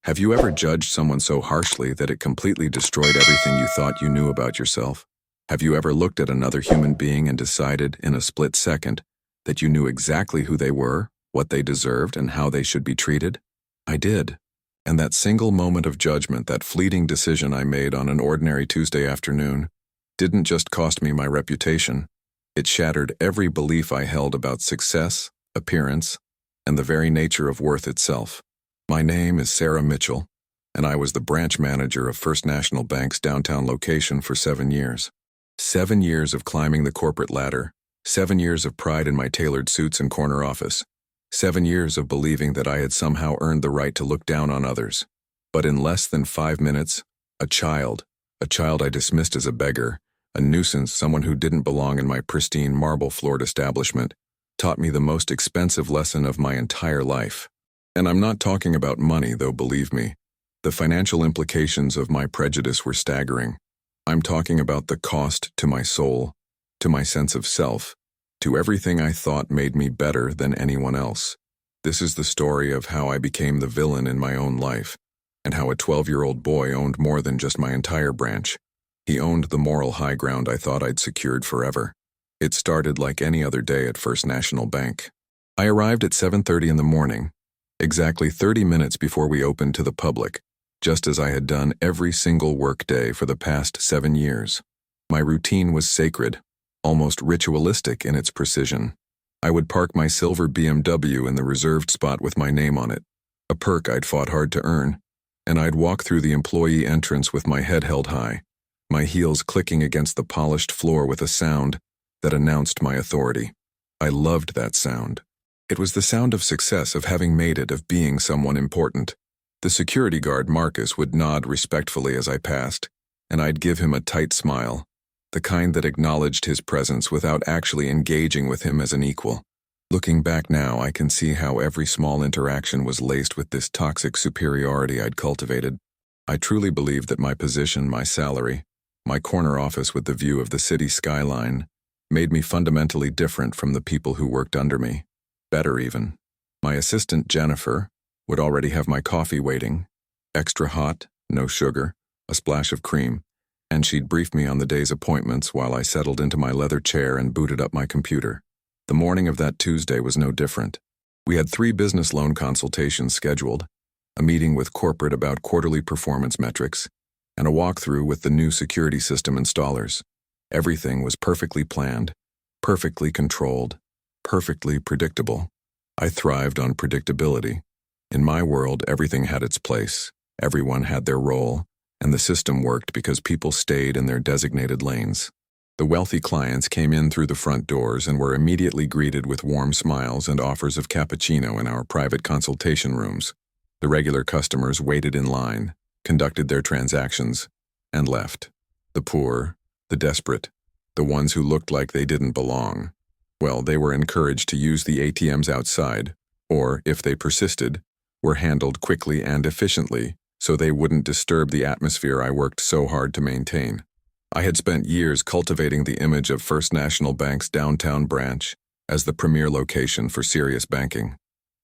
Have you ever judged someone so harshly that it completely destroyed everything you thought you knew about yourself? Have you ever looked at another human being and decided, in a split second, that you knew exactly who they were, what they deserved, and how they should be treated? I did. And that single moment of judgment, that fleeting decision I made on an ordinary Tuesday afternoon, didn't just cost me my reputation. It shattered every belief I held about success, appearance, and the very nature of worth itself. My name is Sarah Mitchell, and I was the branch manager of First National Bank's downtown location for 7 years. 7 years of climbing the corporate ladder, 7 years of pride in my tailored suits and corner office, 7 years of believing that I had somehow earned the right to look down on others. But in less than 5 minutes, a child I dismissed as a beggar, a nuisance, someone who didn't belong in my pristine marble-floored establishment, taught me the most expensive lesson of my entire life. And I'm not talking about money, though, believe me. The financial implications of my prejudice were staggering. I'm talking about the cost to my soul, to my sense of self, to everything I thought made me better than anyone else. This is the story of how I became the villain in my own life, and how a 12-year-old boy owned more than just my entire branch. He owned the moral high ground I thought I'd secured forever. It started like any other day at First National Bank. I arrived at 7:30 in the morning, exactly 30 minutes before we opened to the public, just as I had done every single work day for the past 7 years. My routine was sacred, almost ritualistic in its precision. I would park my silver BMW in the reserved spot with my name on it, a perk I'd fought hard to earn, and I'd walk through the employee entrance with my head held high, my heels clicking against the polished floor with a sound that announced my authority. I loved that sound. It was the sound of success, of having made it, of being someone important. The security guard, Marcus, would nod respectfully as I passed, and I'd give him a tight smile, the kind that acknowledged his presence without actually engaging with him as an equal. Looking back now, I can see how every small interaction was laced with this toxic superiority I'd cultivated. I truly believed that my position, my salary, my corner office with the view of the city skyline, made me fundamentally different from the people who worked under me. Better even. My assistant, Jennifer, would already have my coffee waiting, extra hot, no sugar, a splash of cream, and she'd brief me on the day's appointments while I settled into my leather chair and booted up my computer. The morning of that Tuesday was no different. We had 3 business loan consultations scheduled, a meeting with corporate about quarterly performance metrics, and a walkthrough with the new security system installers. Everything was perfectly planned, perfectly controlled, perfectly predictable. I thrived on predictability. In my world, everything had its place, everyone had their role, and the system worked because people stayed in their designated lanes. The wealthy clients came in through the front doors and were immediately greeted with warm smiles and offers of cappuccino in our private consultation rooms. The regular customers waited in line, conducted their transactions, and left. The poor, the desperate, the ones who looked like they didn't belong, well, they were encouraged to use the ATMs outside, or, if they persisted, were handled quickly and efficiently so they wouldn't disturb the atmosphere I worked so hard to maintain. I had spent years cultivating the image of First National Bank's downtown branch as the premier location for serious banking.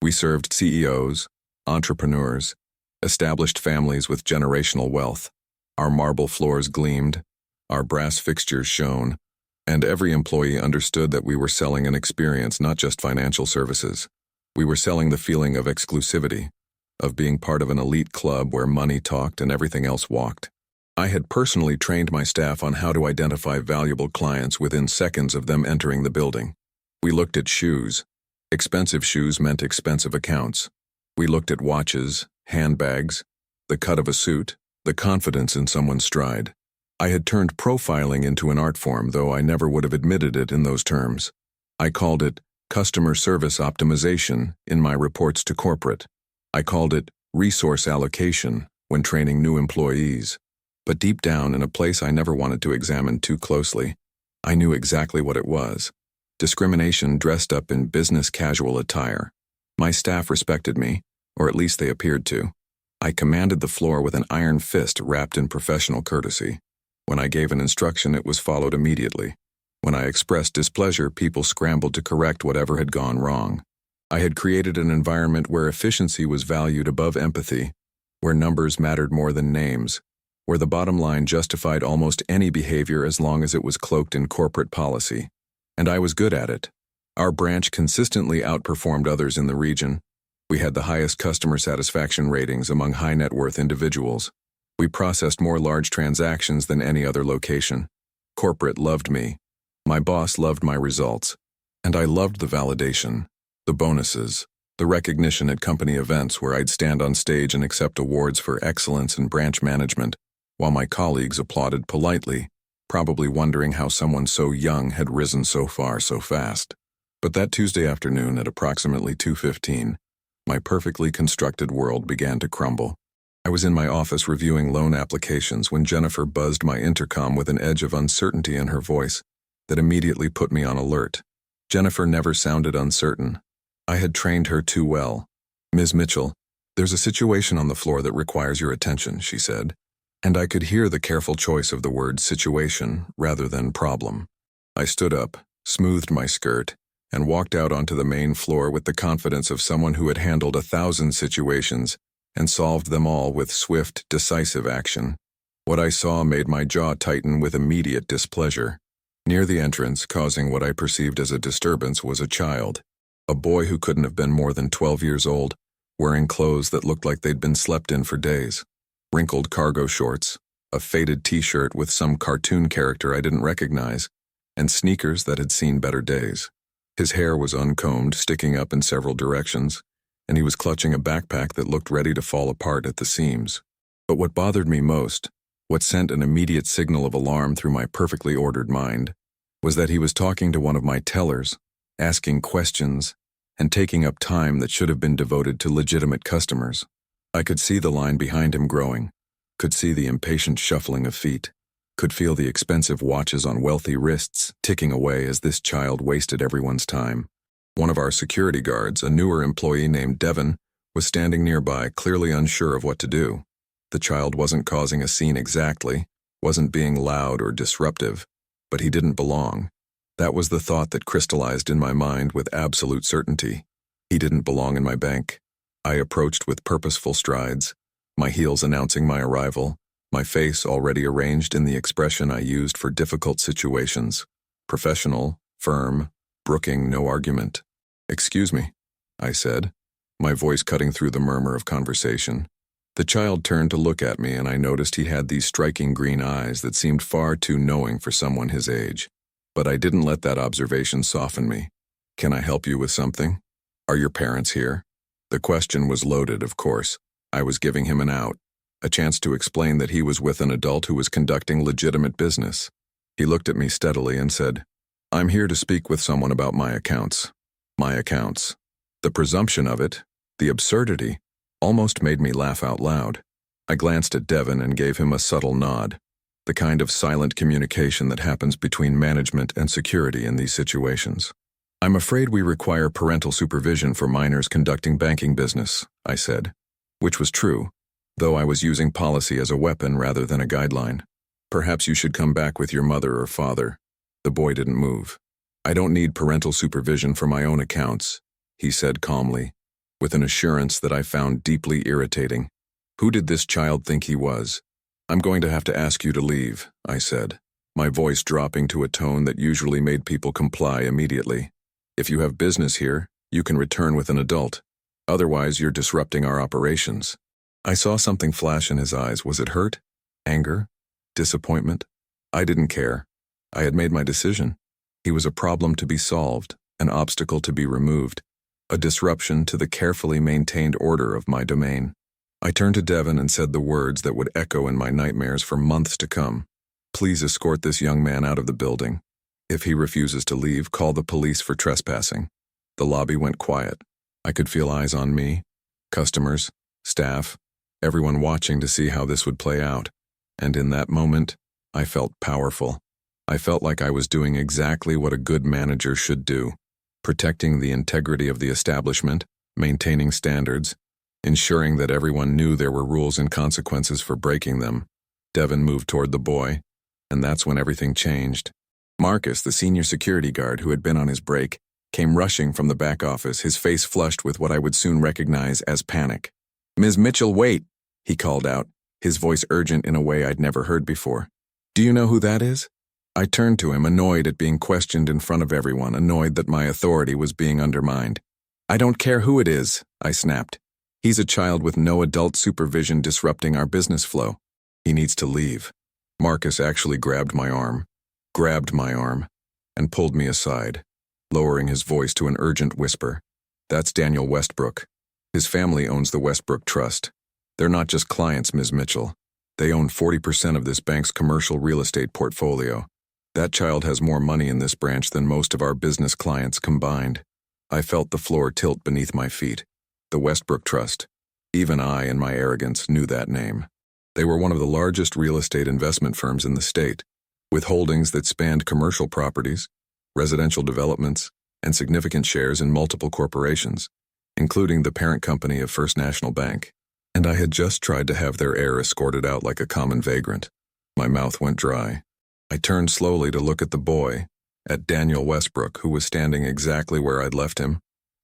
We served CEOs, entrepreneurs, established families with generational wealth. Our marble floors gleamed, our brass fixtures shone, and every employee understood that we were selling an experience, not just financial services. We were selling the feeling of exclusivity, of being part of an elite club where money talked and everything else walked. I had personally trained my staff on how to identify valuable clients within seconds of them entering the building. We looked at shoes. Expensive shoes meant expensive accounts. We looked at watches, handbags, the cut of a suit, the confidence in someone's stride. I had turned profiling into an art form, though I never would have admitted it in those terms. I called it customer service optimization in my reports to corporate. I called it resource allocation when training new employees. But deep down, in a place I never wanted to examine too closely, I knew exactly what it was. Discrimination dressed up in business casual attire. My staff respected me, or at least they appeared to. I commanded the floor with an iron fist wrapped in professional courtesy. When I gave an instruction, it was followed immediately. When I expressed displeasure, people scrambled to correct whatever had gone wrong. I had created an environment where efficiency was valued above empathy, where numbers mattered more than names, where the bottom line justified almost any behavior as long as it was cloaked in corporate policy. And I was good at it. Our branch consistently outperformed others in the region. We had the highest customer satisfaction ratings among high-net-worth individuals. We processed more large transactions than any other location. Corporate loved me. My boss loved my results. And I loved the validation, the bonuses, the recognition at company events where I'd stand on stage and accept awards for excellence in branch management, while my colleagues applauded politely, probably wondering how someone so young had risen so far so fast. But that Tuesday afternoon at approximately 2:15, my perfectly constructed world began to crumble. I was in my office reviewing loan applications when Jennifer buzzed my intercom with an edge of uncertainty in her voice that immediately put me on alert. Jennifer never sounded uncertain. I had trained her too well. "Ms. Mitchell, there's a situation on the floor that requires your attention," she said, and I could hear the careful choice of the word situation rather than problem. I stood up, smoothed my skirt, and walked out onto the main floor with the confidence of someone who had handled 1,000 situations and solved them all with swift, decisive action. What I saw made my jaw tighten with immediate displeasure. Near the entrance, causing what I perceived as a disturbance, was a child. A boy who couldn't have been more than 12 years old, wearing clothes that looked like they'd been slept in for days. Wrinkled cargo shorts, a faded t-shirt with some cartoon character I didn't recognize, and sneakers that had seen better days. His hair was uncombed, sticking up in several directions, and he was clutching a backpack that looked ready to fall apart at the seams. But what bothered me most, what sent an immediate signal of alarm through my perfectly ordered mind, was that he was talking to one of my tellers, asking questions, and taking up time that should have been devoted to legitimate customers. I could see the line behind him growing, could see the impatient shuffling of feet, could feel the expensive watches on wealthy wrists ticking away as this child wasted everyone's time. One of our security guards, a newer employee named Devin, was standing nearby, clearly unsure of what to do. The child wasn't causing a scene exactly, wasn't being loud or disruptive, but he didn't belong. That was the thought that crystallized in my mind with absolute certainty. He didn't belong in my bank. I approached with purposeful strides, my heels announcing my arrival, my face already arranged in the expression I used for difficult situations. Professional, firm, brooking no argument. "Excuse me," I said, my voice cutting through the murmur of conversation. The child turned to look at me, and I noticed he had these striking green eyes that seemed far too knowing for someone his age. But I didn't let that observation soften me. "Can I help you with something? Are your parents here?" The question was loaded, of course. I was giving him an out, a chance to explain that he was with an adult who was conducting legitimate business. He looked at me steadily and said, "I'm here to speak with someone about my accounts." My accounts. The presumption of it, the absurdity, almost made me laugh out loud. I glanced at Devin and gave him a subtle nod, the kind of silent communication that happens between management and security in these situations. "I'm afraid we require parental supervision for minors conducting banking business," I said, which was true, though I was using policy as a weapon rather than a guideline. "Perhaps you should come back with your mother or father." The boy didn't move. "I don't need parental supervision for my own accounts," he said calmly, with an assurance that I found deeply irritating. Who did this child think he was? "I'm going to have to ask you to leave," I said, my voice dropping to a tone that usually made people comply immediately. "If you have business here, you can return with an adult. Otherwise, you're disrupting our operations." I saw something flash in his eyes. Was it hurt? Anger? Disappointment? I didn't care. I had made my decision. He was a problem to be solved, an obstacle to be removed, a disruption to the carefully maintained order of my domain. I turned to Devin and said the words that would echo in my nightmares for months to come. "Please escort this young man out of the building. If he refuses to leave, call the police for trespassing." The lobby went quiet. I could feel eyes on me, customers, staff, everyone watching to see how this would play out. And in that moment, I felt powerful. I felt like I was doing exactly what a good manager should do, protecting the integrity of the establishment, maintaining standards, ensuring that everyone knew there were rules and consequences for breaking them. Devin moved toward the boy, and that's when everything changed. Marcus, the senior security guard who had been on his break, came rushing from the back office, his face flushed with what I would soon recognize as panic. "Ms. Mitchell, wait!" he called out, his voice urgent in a way I'd never heard before. Do you know who that is? I turned to him, annoyed at being questioned in front of everyone, annoyed that my authority was being undermined. I don't care who it is, I snapped. He's a child with no adult supervision disrupting our business flow. He needs to leave. Marcus actually grabbed my arm, and pulled me aside, lowering his voice to an urgent whisper. That's Daniel Westbrook. His family owns the Westbrook Trust. They're not just clients, Ms. Mitchell. They own 40% of this bank's commercial real estate portfolio. That child has more money in this branch than most of our business clients combined. I felt the floor tilt beneath my feet. The Westbrook Trust. Even I, in my arrogance, knew that name. They were one of the largest real estate investment firms in the state, with holdings that spanned commercial properties, residential developments, and significant shares in multiple corporations, including the parent company of First National Bank. And I had just tried to have their heir escorted out like a common vagrant. My mouth went dry. I turned slowly to look at the boy, at Daniel Westbrook, who was standing exactly where I'd left him,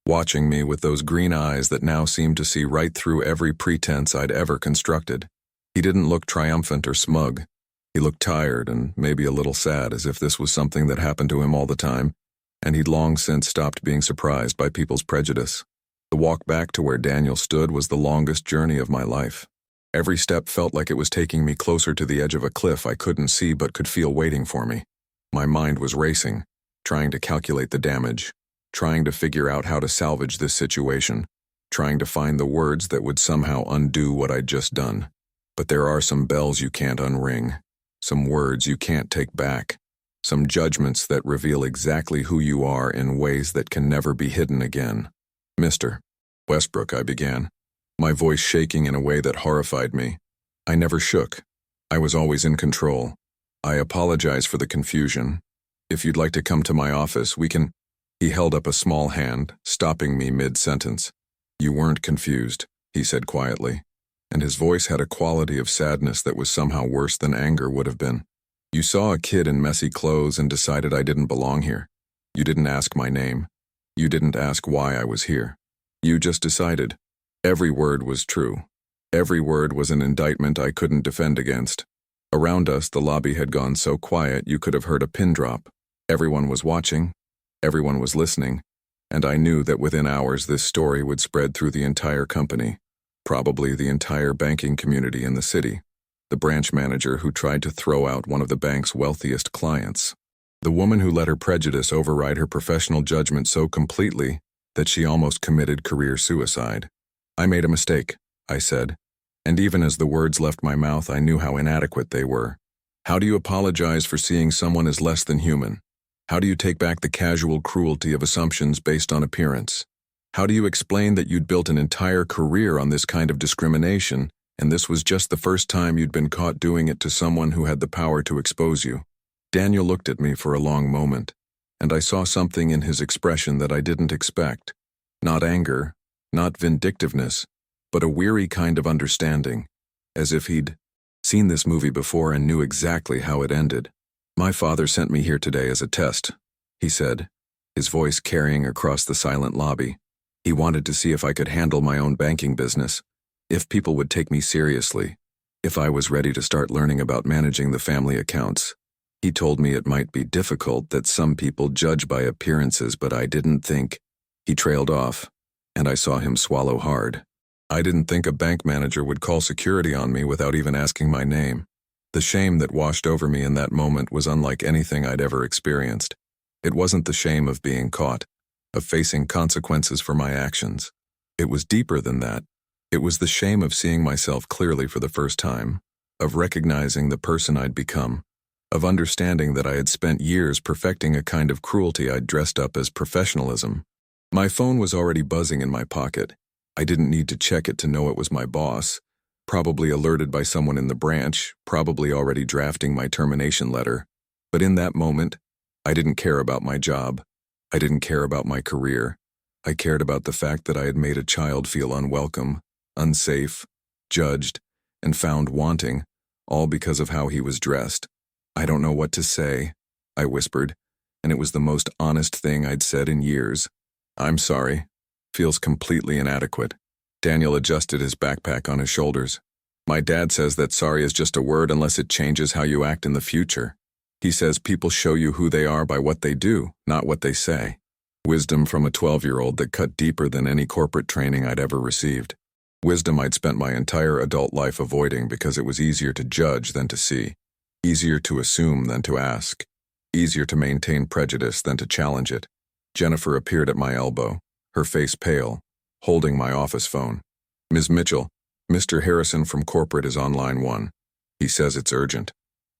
watching me with those green eyes that now seemed to see right through every pretense I'd ever constructed. He didn't look triumphant or smug. He looked tired and maybe a little sad, as if this was something that happened to him all the time, and he'd long since stopped being surprised by people's prejudice. The walk back to where Daniel stood was the longest journey of my life. Every step felt like it was taking me closer to the edge of a cliff I couldn't see but could feel waiting for me. My mind was racing, trying to calculate the damage, trying to figure out how to salvage this situation, trying to find the words that would somehow undo what I'd just done. But there are some bells you can't unring, some words you can't take back, some judgments that reveal exactly who you are in ways that can never be hidden again. Mr. Westbrook, I began, my voice shaking in a way that horrified me. I never shook. I was always in control. I apologize for the confusion. If you'd like to come to my office, we can... He held up a small hand, stopping me mid-sentence. You weren't confused, he said quietly, and his voice had a quality of sadness that was somehow worse than anger would have been. You saw a kid in messy clothes and decided I didn't belong here. You didn't ask my name. You didn't ask why I was here. You just decided. Every word was true. Every word was an indictment I couldn't defend against. Around us, the lobby had gone so quiet you could have heard a pin drop. Everyone was watching. Everyone was listening. And I knew that within hours this story would spread through the entire company, probably the entire banking community in the city. The branch manager who tried to throw out one of the bank's wealthiest clients. The woman who let her prejudice override her professional judgment so completely that she almost committed career suicide. I made a mistake, I said, and even as the words left my mouth, I knew how inadequate they were. How do you apologize for seeing someone as less than human? How do you take back the casual cruelty of assumptions based on appearance? How do you explain that you'd built an entire career on this kind of discrimination, and this was just the first time you'd been caught doing it to someone who had the power to expose you? Daniel looked at me for a long moment, and I saw something in his expression that I didn't expect. Not anger, not vindictiveness, but a weary kind of understanding, as if he'd seen this movie before and knew exactly how it ended. My father sent me here today as a test, he said, his voice carrying across the silent lobby. He wanted to see if I could handle my own banking business, if people would take me seriously, if I was ready to start learning about managing the family accounts. He told me it might be difficult, that some people judge by appearances, but I didn't think. He trailed off, and I saw him swallow hard. I didn't think a bank manager would call security on me without even asking my name. The shame that washed over me in that moment was unlike anything I'd ever experienced. It wasn't the shame of being caught, of facing consequences for my actions. It was deeper than that. It was the shame of seeing myself clearly for the first time, of recognizing the person I'd become, of understanding that I had spent years perfecting a kind of cruelty I'd dressed up as professionalism. My phone was already buzzing in my pocket. I didn't need to check it to know it was my boss, probably alerted by someone in the branch, probably already drafting my termination letter. But in that moment, I didn't care about my job. I didn't care about my career. I cared about the fact that I had made a child feel unwelcome, unsafe, judged, and found wanting, all because of how he was dressed. I don't know what to say, I whispered, and it was the most honest thing I'd said in years. I'm sorry. Feels completely inadequate. Daniel adjusted his backpack on his shoulders. My dad says that sorry is just a word unless it changes how you act in the future. He says people show you who they are by what they do, not what they say. Wisdom from a 12-year-old that cut deeper than any corporate training I'd ever received. Wisdom I'd spent my entire adult life avoiding because it was easier to judge than to see, easier to assume than to ask, easier to maintain prejudice than to challenge it. Jennifer appeared at my elbow, her face pale, holding my office phone. Ms. Mitchell, Mr. Harrison from corporate is on line 1. He says it's urgent.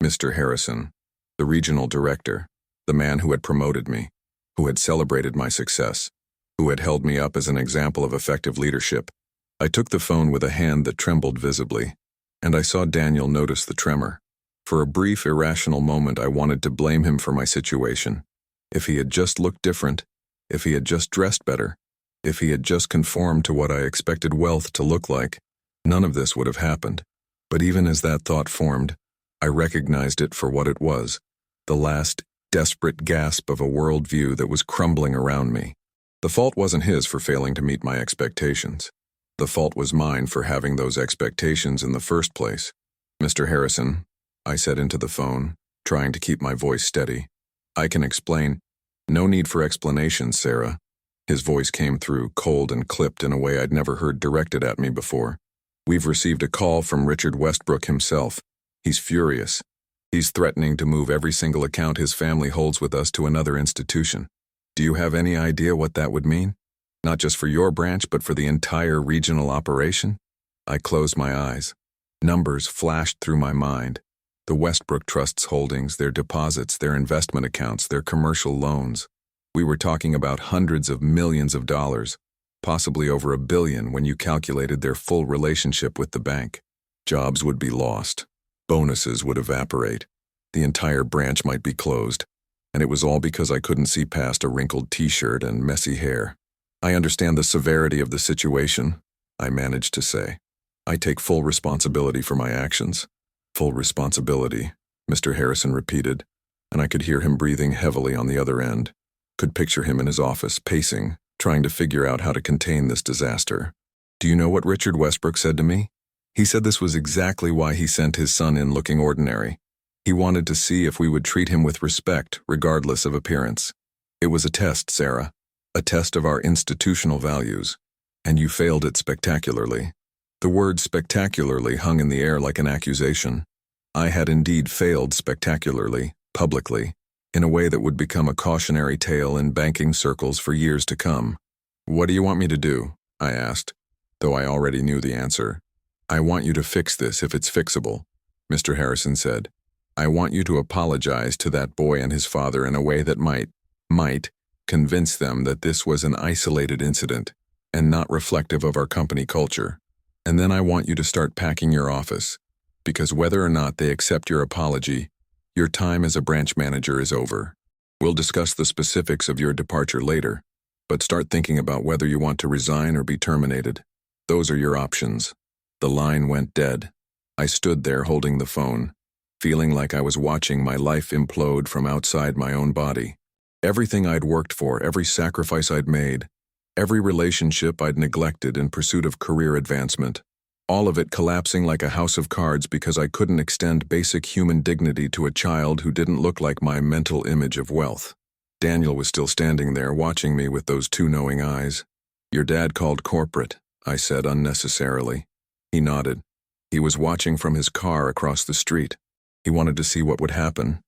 Mr. Harrison, the regional director, the man who had promoted me, who had celebrated my success, who had held me up as an example of effective leadership. I took the phone with a hand that trembled visibly, and I saw Daniel notice the tremor. For a brief, irrational moment, I wanted to blame him for my situation. If he had just looked different, if he had just dressed better, if he had just conformed to what I expected wealth to look like, none of this would have happened. But even as that thought formed, I recognized it for what it was, the last desperate gasp of a worldview that was crumbling around me. The fault wasn't his for failing to meet my expectations. The fault was mine for having those expectations in the first place. Mr. Harrison, I said into the phone, trying to keep my voice steady. I can explain. No need for explanation, Sarah. His voice came through, cold and clipped in a way I'd never heard directed at me before. We've received a call from Richard Westbrook himself. He's furious. He's threatening to move every single account his family holds with us to another institution. Do you have any idea what that would mean? Not just for your branch, but for the entire regional operation? I closed my eyes. Numbers flashed through my mind. The Westbrook Trust's holdings, their deposits, their investment accounts, their commercial loans. We were talking about hundreds of millions of dollars, possibly over $1 billion when you calculated their full relationship with the bank. Jobs would be lost. Bonuses would evaporate. The entire branch might be closed. And it was all because I couldn't see past a wrinkled t-shirt and messy hair. I understand the severity of the situation, I managed to say. I take full responsibility for my actions. Full responsibility, Mr. Harrison repeated, and I could hear him breathing heavily on the other end. Could picture him in his office, pacing, trying to figure out how to contain this disaster. Do you know what Richard Westbrook said to me? He said this was exactly why he sent his son in looking ordinary. He wanted to see if we would treat him with respect, regardless of appearance. It was a test, Sarah. A test of our institutional values. And you failed it spectacularly. The word spectacularly hung in the air like an accusation. I had indeed failed spectacularly, publicly, in a way that would become a cautionary tale in banking circles for years to come. What do you want me to do? I asked, though I already knew the answer. I want you to fix this if it's fixable, Mr. Harrison said. I want you to apologize to that boy and his father in a way that might convince them that this was an isolated incident and not reflective of our company culture. And then I want you to start packing your office, because whether or not they accept your apology, your time as a branch manager is over. We'll discuss the specifics of your departure later, but start thinking about whether you want to resign or be terminated. Those are your options. The line went dead. I stood there holding the phone, feeling like I was watching my life implode from outside my own body. Everything I'd worked for, every sacrifice I'd made, every relationship I'd neglected in pursuit of career advancement, all of it collapsing like a house of cards because I couldn't extend basic human dignity to a child who didn't look like my mental image of wealth. Daniel was still standing there watching me with those two knowing eyes. Your dad called corporate, I said unnecessarily. He nodded. He was watching from his car across the street. He wanted to see what would happen,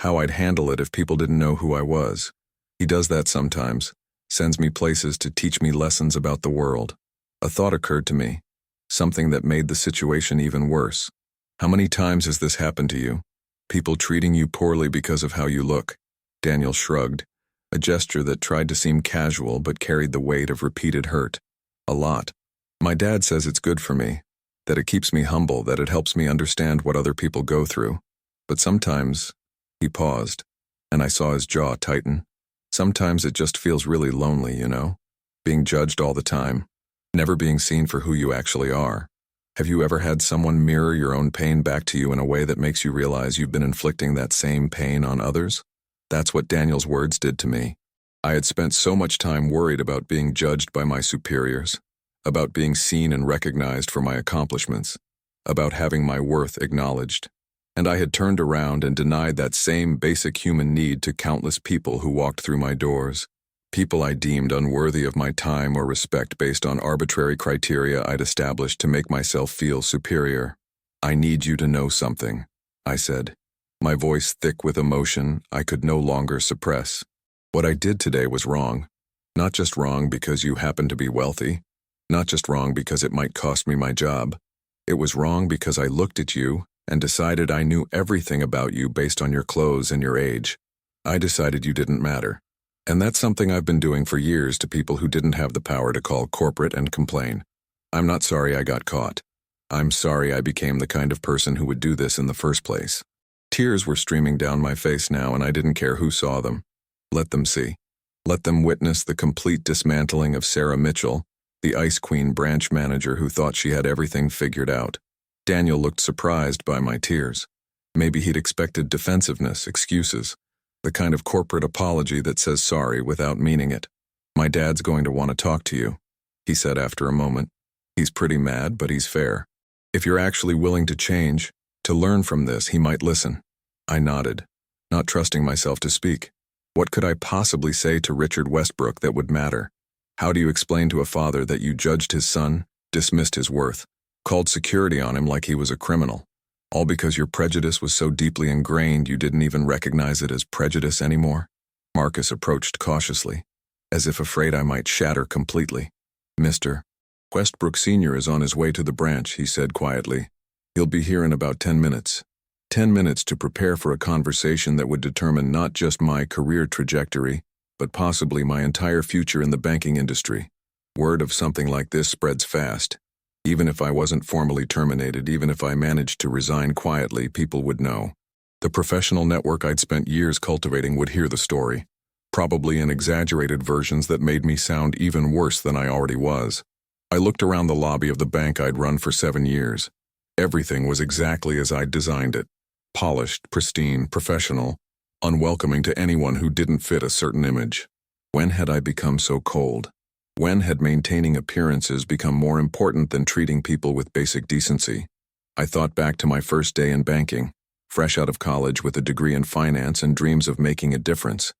how I'd handle it if people didn't know who I was. He does that sometimes, sends me places to teach me lessons about the world. A thought occurred to me, something that made the situation even worse. How many times has this happened to you? People treating you poorly because of how you look. Daniel shrugged, a gesture that tried to seem casual but carried the weight of repeated hurt. A lot. My dad says it's good for me, that it keeps me humble, that it helps me understand what other people go through. But sometimes, he paused, and I saw his jaw tighten. Sometimes it just feels really lonely, you know? Being judged all the time, never being seen for who you actually are. Have you ever had someone mirror your own pain back to you in a way that makes you realize you've been inflicting that same pain on others? That's what Daniel's words did to me. I had spent so much time worried about being judged by my superiors, about being seen and recognized for my accomplishments. about having my worth acknowledged. And I had turned around and denied that same basic human need to countless people who walked through my doors. People I deemed unworthy of my time or respect based on arbitrary criteria I'd established to make myself feel superior. "I need you to know something," I said, my voice thick with emotion I could no longer suppress. "What I did today was wrong. Not just wrong because you happen to be wealthy. Not just wrong because it might cost me my job. It was wrong because I looked at you and decided I knew everything about you based on your clothes and your age. I decided you didn't matter. And that's something I've been doing for years to people who didn't have the power to call corporate and complain. I'm not sorry I got caught. I'm sorry I became the kind of person who would do this in the first place." Tears were streaming down my face now, and I didn't care who saw them. Let them see. Let them witness the complete dismantling of Sarah Mitchell, the Ice Queen branch manager who thought she had everything figured out. Daniel looked surprised by my tears. Maybe he'd expected defensiveness, excuses, the kind of corporate apology that says sorry without meaning it. "My dad's going to want to talk to you," he said after a moment. "He's pretty mad, but he's fair. If you're actually willing to change, to learn from this, he might listen." I nodded, not trusting myself to speak. What could I possibly say to Richard Westbrook that would matter? How do you explain to a father that you judged his son, dismissed his worth, called security on him like he was a criminal, all because your prejudice was so deeply ingrained you didn't even recognize it as prejudice anymore? Marcus approached cautiously, as if afraid I might shatter completely. "Mr. Westbrook Sr. is on his way to the branch," he said quietly. "He'll be here in about 10 minutes. 10 minutes to prepare for a conversation that would determine not just my career trajectory, but possibly my entire future in the banking industry. Word of something like this spreads fast. Even if I wasn't formally terminated, even if I managed to resign quietly, people would know. The professional network I'd spent years cultivating would hear the story, probably in exaggerated versions that made me sound even worse than I already was. I looked around the lobby of the bank I'd run for 7 years. Everything was exactly as I'd designed it. Polished, pristine, professional, unwelcoming to anyone who didn't fit a certain image. When had I become so cold? When had maintaining appearances become more important than treating people with basic decency? I thought back to my first day in banking, fresh out of college with a degree in finance and dreams of making a difference.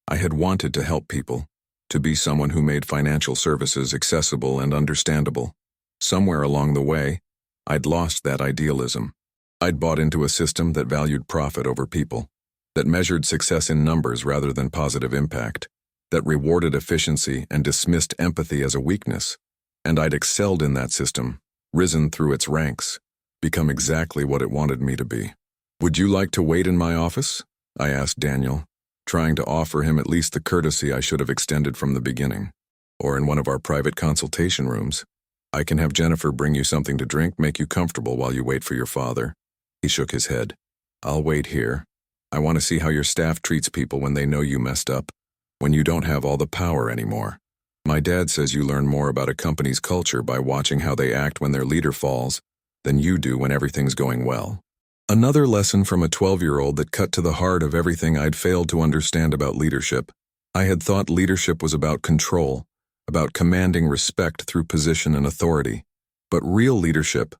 I had wanted to help people, to be someone who made financial services accessible and understandable. Somewhere along the way, I'd lost that idealism. I'd bought into a system that valued profit over people, that measured success in numbers rather than positive impact, that rewarded efficiency and dismissed empathy as a weakness. And I'd excelled in that system, risen through its ranks, become exactly what it wanted me to be. "Would you like to wait in my office?" I asked Daniel, trying to offer him at least the courtesy I should have extended from the beginning. "Or in one of our private consultation rooms. I can have Jennifer bring you something to drink, make you comfortable while you wait for your father." He shook his head. "I'll wait here. I want to see how your staff treats people when they know you messed up, when you don't have all the power anymore. My dad says you learn more about a company's culture by watching how they act when their leader falls than you do when everything's going well." Another lesson from a 12-year-old that cut to the heart of everything I'd failed to understand about leadership. I had thought leadership was about control, about commanding respect through position and authority. But real leadership,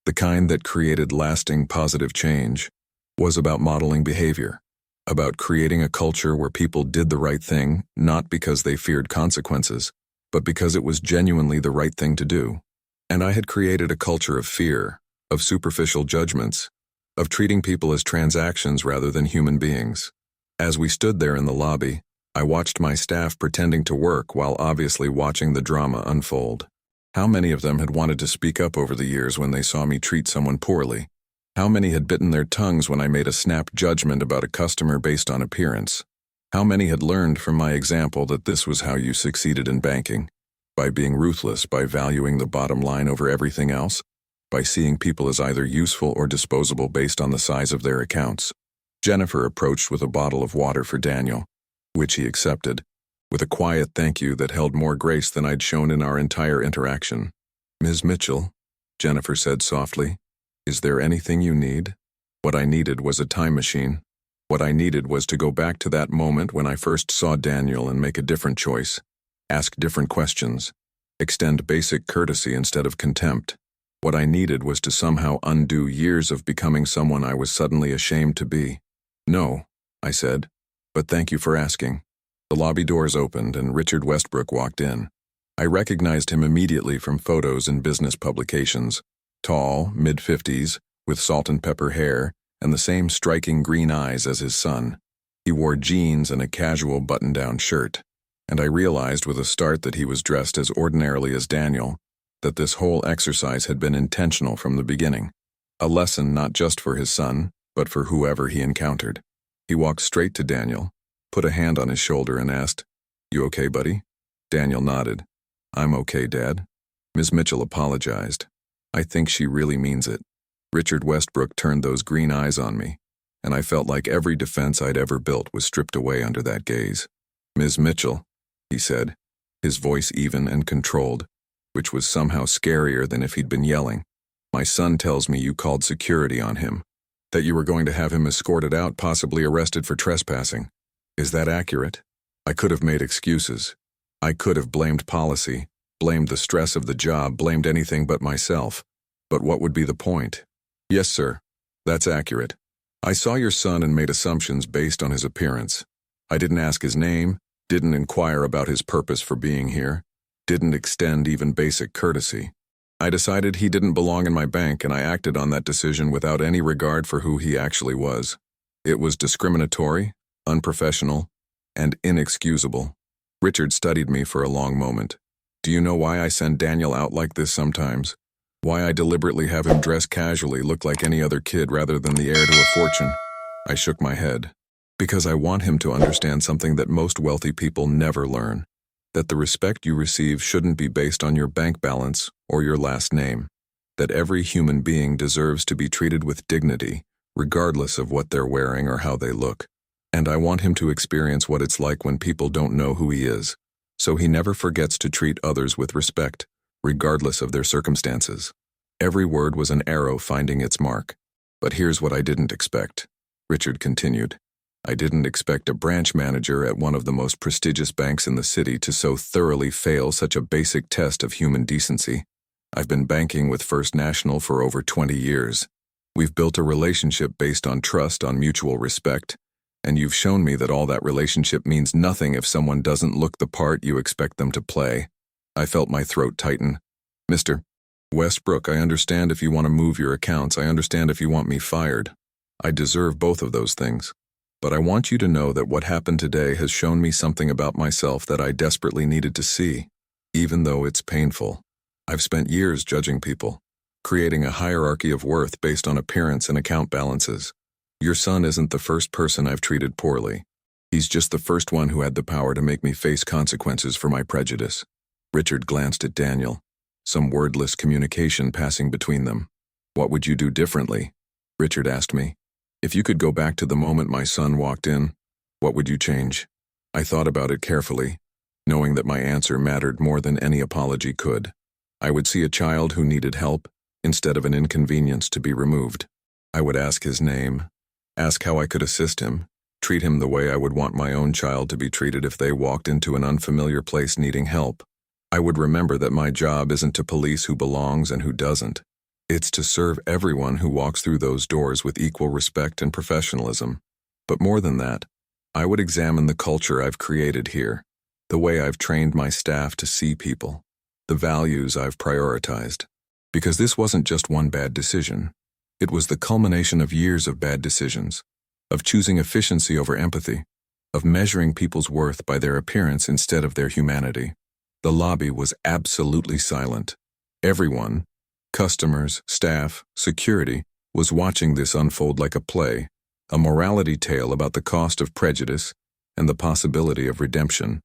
the kind that created lasting positive change, was about modeling behavior, about creating a culture where people did the right thing, not because they feared consequences, but because it was genuinely the right thing to do. And I had created a culture of fear, of superficial judgments, of treating people as transactions rather than human beings. As we stood there in the lobby, I watched my staff pretending to work while obviously watching the drama unfold. How many of them had wanted to speak up over the years when they saw me treat someone poorly? How many had bitten their tongues when I made a snap judgment about a customer based on appearance? How many had learned from my example that this was how you succeeded in banking? By being ruthless, by valuing the bottom line over everything else, by seeing people as either useful or disposable based on the size of their accounts. Jennifer approached with a bottle of water for Daniel, which he accepted, with a quiet thank you that held more grace than I'd shown in our entire interaction. "Ms. Mitchell," Jennifer said softly, "is there anything you need?" What I needed was a time machine. What I needed was to go back to that moment when I first saw Daniel and make a different choice, ask different questions, extend basic courtesy instead of contempt. What I needed was to somehow undo years of becoming someone I was suddenly ashamed to be. "No," I said, "but thank you for asking." The lobby doors opened and Richard Westbrook walked in. I recognized him immediately from photos in business publications. Tall, mid-50s, with salt and pepper hair, and the same striking green eyes as his son. He wore jeans and a casual button-down shirt, and I realized with a start that he was dressed as ordinarily as Daniel, that this whole exercise had been intentional from the beginning. A lesson not just for his son, but for whoever he encountered. He walked straight to Daniel, put a hand on his shoulder and asked, "You okay, buddy?" Daniel nodded. "I'm okay, Dad." Ms. Mitchell apologized. "I think she really means it." Richard Westbrook turned those green eyes on me, and I felt like every defense I'd ever built was stripped away under that gaze. "Ms. Mitchell," he said, his voice even and controlled, which was somehow scarier than if he'd been yelling. "My son tells me you called security on him, that you were going to have him escorted out, possibly arrested for trespassing. Is that accurate?" I could have made excuses. I could have blamed policy, blamed the stress of the job, blamed anything but myself. But what would be the point? "Yes, sir. That's accurate. I saw your son and made assumptions based on his appearance. I didn't ask his name, didn't inquire about his purpose for being here, didn't extend even basic courtesy. I decided he didn't belong in my bank, and I acted on that decision without any regard for who he actually was. It was discriminatory, unprofessional, and inexcusable." Richard studied me for a long moment. "Do you know why I send Daniel out like this sometimes? Why I deliberately have him dress casually, look like any other kid rather than the heir to a fortune?" I shook my head. "Because I want him to understand something that most wealthy people never learn. That the respect you receive shouldn't be based on your bank balance or your last name. That every human being deserves to be treated with dignity, regardless of what they're wearing or how they look. And I want him to experience what it's like when people don't know who he is, so he never forgets to treat others with respect, regardless of their circumstances." Every word was an arrow finding its mark. "But here's what I didn't expect," Richard continued. "I didn't expect a branch manager at one of the most prestigious banks in the city to so thoroughly fail such a basic test of human decency. I've been banking with First National for over 20 years. We've built a relationship based on trust, on mutual respect, and you've shown me that all that relationship means nothing if someone doesn't look the part you expect them to play." I felt my throat tighten. "Mr. Westbrook, I understand if you want to move your accounts. I understand if you want me fired. I deserve both of those things. But I want you to know that what happened today has shown me something about myself that I desperately needed to see, even though it's painful. I've spent years judging people, creating a hierarchy of worth based on appearance and account balances. Your son isn't the first person I've treated poorly. He's just the first one who had the power to make me face consequences for my prejudice." Richard glanced at Daniel, some wordless communication passing between them. "What would you do differently?" Richard asked me. "If you could go back to the moment my son walked in, what would you change?" I thought about it carefully, knowing that my answer mattered more than any apology could. I would see a child who needed help instead of an inconvenience to be removed. I would ask his name, ask how I could assist him, treat him the way I would want my own child to be treated if they walked into an unfamiliar place needing help. I would remember that my job isn't to police who belongs and who doesn't. It's to serve everyone who walks through those doors with equal respect and professionalism. But more than that, I would examine the culture I've created here, the way I've trained my staff to see people, the values I've prioritized. Because this wasn't just one bad decision. It was the culmination of years of bad decisions, of choosing efficiency over empathy, of measuring people's worth by their appearance instead of their humanity. The lobby was absolutely silent. Everyone, customers, staff, security, was watching this unfold like a play, a morality tale about the cost of prejudice and the possibility of redemption.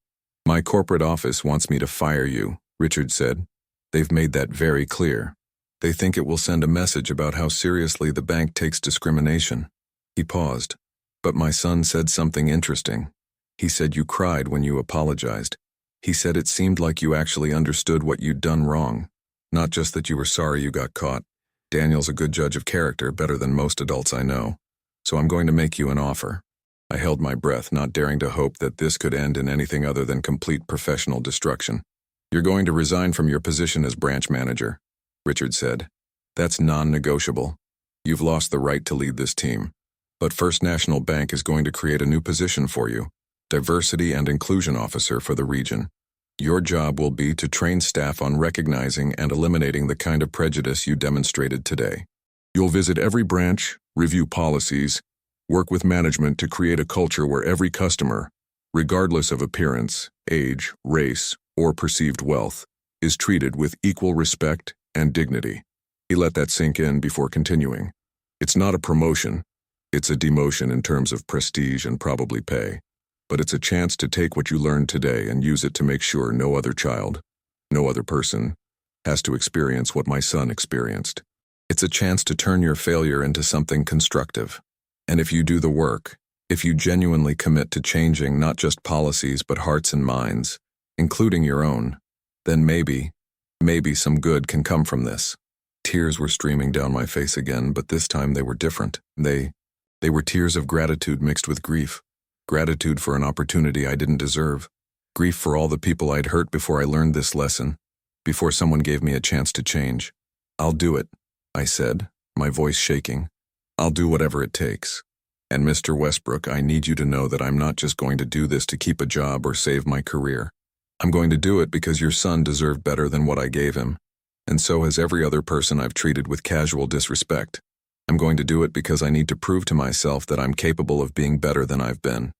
"My corporate office wants me to fire you," Richard said. "They've made that very clear. They think it will send a message about how seriously the bank takes discrimination." He paused, but my son said something interesting. He said you cried when you apologized. He said it seemed like you actually understood what you'd done wrong, not just that you were sorry you got caught. Daniel's a good judge of character, better than most adults I know. So I'm going to make you an offer. I held my breath, not daring to hope that this could end in anything other than complete professional destruction. "You're going to resign from your position as branch manager," Richard said. That's non-negotiable. You've lost the right to lead this team. But First National Bank is going to create a new position for you, Diversity and Inclusion Officer for the region. Your job will be to train staff on recognizing and eliminating the kind of prejudice you demonstrated today. You'll visit every branch, review policies, work with management to create a culture where every customer, regardless of appearance, age, race, or perceived wealth, is treated with equal respect and dignity. He let that sink in before continuing. It's not a promotion. It's a demotion in terms of prestige and probably pay. But it's a chance to take what you learned today and use it to make sure no other child, no other person, has to experience what my son experienced. It's a chance to turn your failure into something constructive. And if you do the work, if you genuinely commit to changing not just policies but hearts and minds, including your own, then maybe some good can come from this. Tears were streaming down my face again, but this time they were different. They were tears of gratitude mixed with grief. Gratitude for an opportunity I didn't deserve. Grief for all the people I'd hurt before I learned this lesson, before someone gave me a chance to change. I'll do it, I said, my voice shaking. I'll do whatever it takes. And Mr. Westbrook, I need you to know that I'm not just going to do this to keep a job or save my career. I'm going to do it because your son deserved better than what I gave him. And so has every other person I've treated with casual disrespect. I'm going to do it because I need to prove to myself that I'm capable of being better than I've been.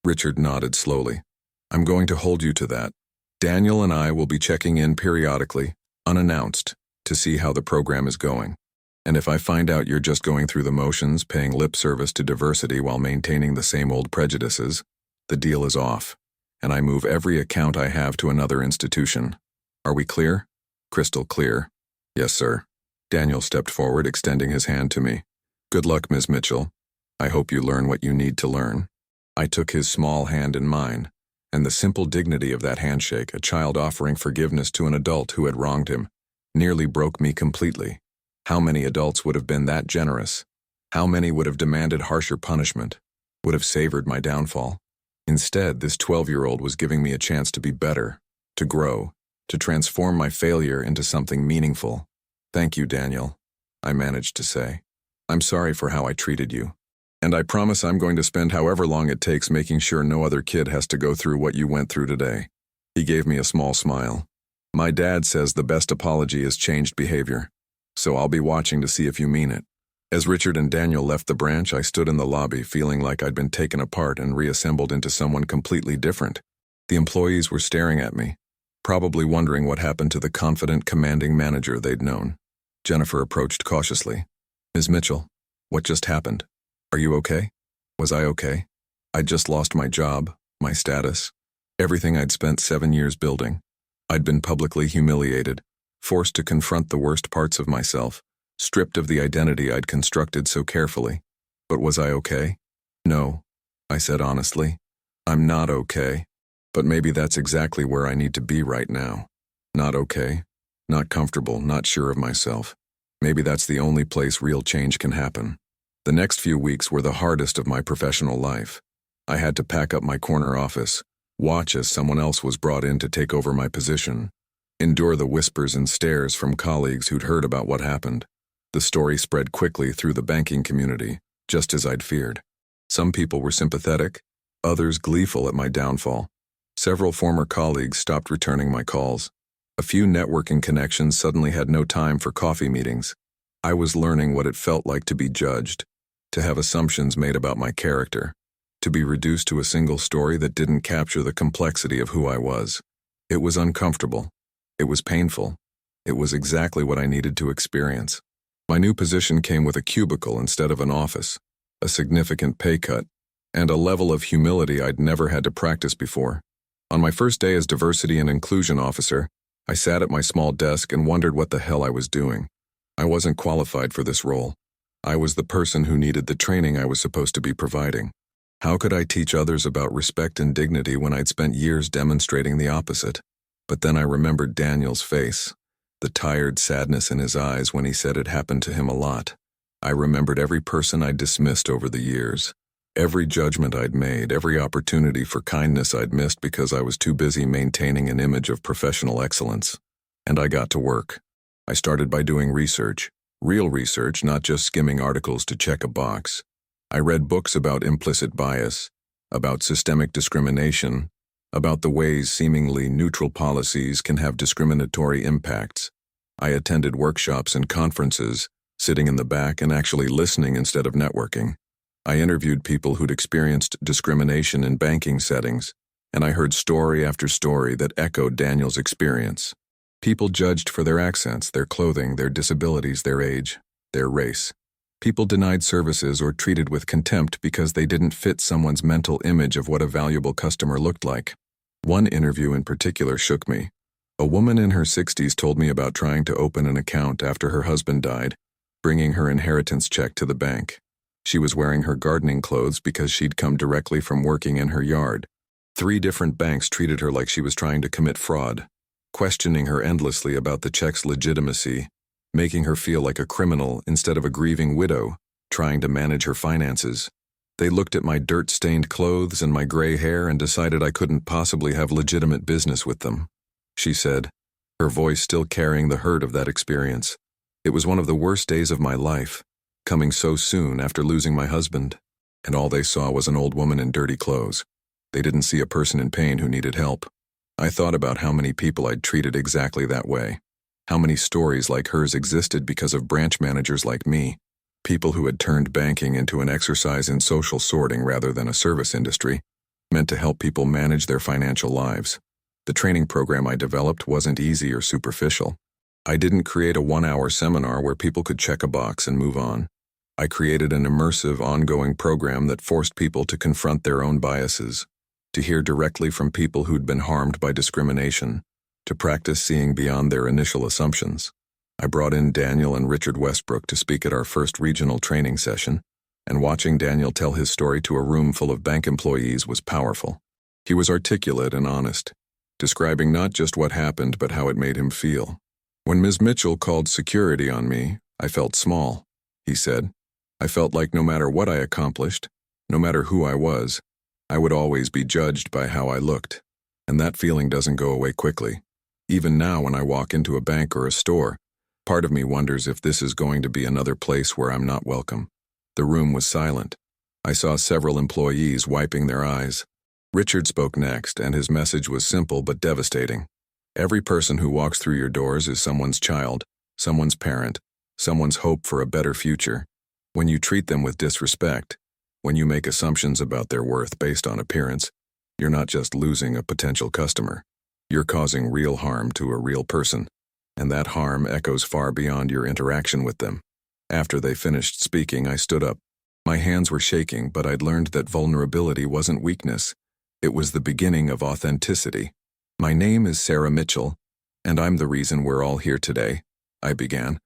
Richard nodded slowly. I'm going to hold you to that. Daniel and I will be checking in periodically, unannounced, to see how the program is going. And if I find out you're just going through the motions, paying lip service to diversity while maintaining the same old prejudices, the deal is off, and I move every account I have to another institution. Are we clear? Crystal clear. Yes, sir. Daniel stepped forward, extending his hand to me. Good luck, Ms. Mitchell. I hope you learn what you need to learn. I took his small hand in mine, and the simple dignity of that handshake, a child offering forgiveness to an adult who had wronged him, nearly broke me completely. How many adults would have been that generous? How many would have demanded harsher punishment, would have savored my downfall? Instead, this 12-year-old was giving me a chance to be better, to grow, to transform my failure into something meaningful. Thank you, Daniel, I managed to say. I'm sorry for how I treated you. And I promise I'm going to spend however long it takes making sure no other kid has to go through what you went through today. He gave me a small smile. My dad says the best apology is changed behavior, so I'll be watching to see if you mean it. As Richard and Daniel left the branch, I stood in the lobby feeling like I'd been taken apart and reassembled into someone completely different. The employees were staring at me, probably wondering what happened to the confident, commanding manager they'd known. Jennifer approached cautiously. Ms. Mitchell, what just happened? Are you okay? Was I okay? I'd just lost my job, my status, everything I'd spent 7 years building. I'd been publicly humiliated, forced to confront the worst parts of myself, stripped of the identity I'd constructed so carefully. But was I okay? No, I said honestly. I'm not okay. But maybe that's exactly where I need to be right now. Not okay, not comfortable, not sure of myself. Maybe that's the only place real change can happen. The next few weeks were the hardest of my professional life. I had to pack up my corner office, watch as someone else was brought in to take over my position, endure the whispers and stares from colleagues who'd heard about what happened. The story spread quickly through the banking community, just as I'd feared. Some people were sympathetic, others gleeful at my downfall. Several former colleagues stopped returning my calls. A few networking connections suddenly had no time for coffee meetings. I was learning what it felt like to be judged, to have assumptions made about my character, to be reduced to a single story that didn't capture the complexity of who I was. It was uncomfortable. It was painful. It was exactly what I needed to experience. My new position came with a cubicle instead of an office, a significant pay cut, and a level of humility I'd never had to practice before. On my first day as Diversity and Inclusion Officer, I sat at my small desk and wondered what the hell I was doing. I wasn't qualified for this role. I was the person who needed the training I was supposed to be providing. How could I teach others about respect and dignity when I'd spent years demonstrating the opposite? But then I remembered Daniel's face, the tired sadness in his eyes when he said it happened to him a lot. I remembered every person I'd dismissed over the years, every judgment I'd made, every opportunity for kindness I'd missed because I was too busy maintaining an image of professional excellence. And I got to work. I started by doing research, Real research, not just skimming articles to check a box. I read books about implicit bias, about systemic discrimination, about the ways seemingly neutral policies can have discriminatory impacts. I attended workshops and conferences, sitting in the back and actually listening instead of networking. I interviewed people who'd experienced discrimination in banking settings, and I heard story after story that echoed Daniel's experience. People judged for their accents, their clothing, their disabilities, their age, their race. People denied services or treated with contempt because they didn't fit someone's mental image of what a valuable customer looked like. One interview in particular shook me. A woman in her 60s told me about trying to open an account after her husband died, bringing her inheritance check to the bank. She was wearing her gardening clothes because she'd come directly from working in her yard. 3 different banks treated her like she was trying to commit fraud, questioning her endlessly about the check's legitimacy, making her feel like a criminal instead of a grieving widow, trying to manage her finances. They looked at my dirt-stained clothes and my gray hair and decided I couldn't possibly have legitimate business with them. She said, her voice still carrying the hurt of that experience. It was one of the worst days of my life, coming so soon after losing my husband, and all they saw was an old woman in dirty clothes. They didn't see a person in pain who needed help. I thought about how many people I'd treated exactly that way. How many stories like hers existed because of branch managers like me, people who had turned banking into an exercise in social sorting rather than a service industry, meant to help people manage their financial lives. The training program I developed wasn't easy or superficial. I didn't create a 1-hour seminar where people could check a box and move on. I created an immersive, ongoing program that forced people to confront their own biases, to hear directly from people who'd been harmed by discrimination, to practice seeing beyond their initial assumptions. I brought in Daniel and Richard Westbrook to speak at our first regional training session, and watching Daniel tell his story to a room full of bank employees was powerful. He was articulate and honest, describing not just what happened but how it made him feel. When Ms. Mitchell called security on me, I felt small, he said. I felt like no matter what I accomplished, no matter who I was, I would always be judged by how I looked, and that feeling doesn't go away quickly. Even now when I walk into a bank or a store, part of me wonders if this is going to be another place where I'm not welcome. The room was silent. I saw several employees wiping their eyes. Richard spoke next, and his message was simple but devastating. Every person who walks through your doors is someone's child, someone's parent, someone's hope for a better future. When you treat them with disrespect, when you make assumptions about their worth based on appearance, you're not just losing a potential customer. You're causing real harm to a real person, and that harm echoes far beyond your interaction with them. After they finished speaking, I stood up. My hands were shaking, but I'd learned that vulnerability wasn't weakness. It was the beginning of authenticity. My name is Sarah Mitchell, and I'm the reason we're all here today, I began.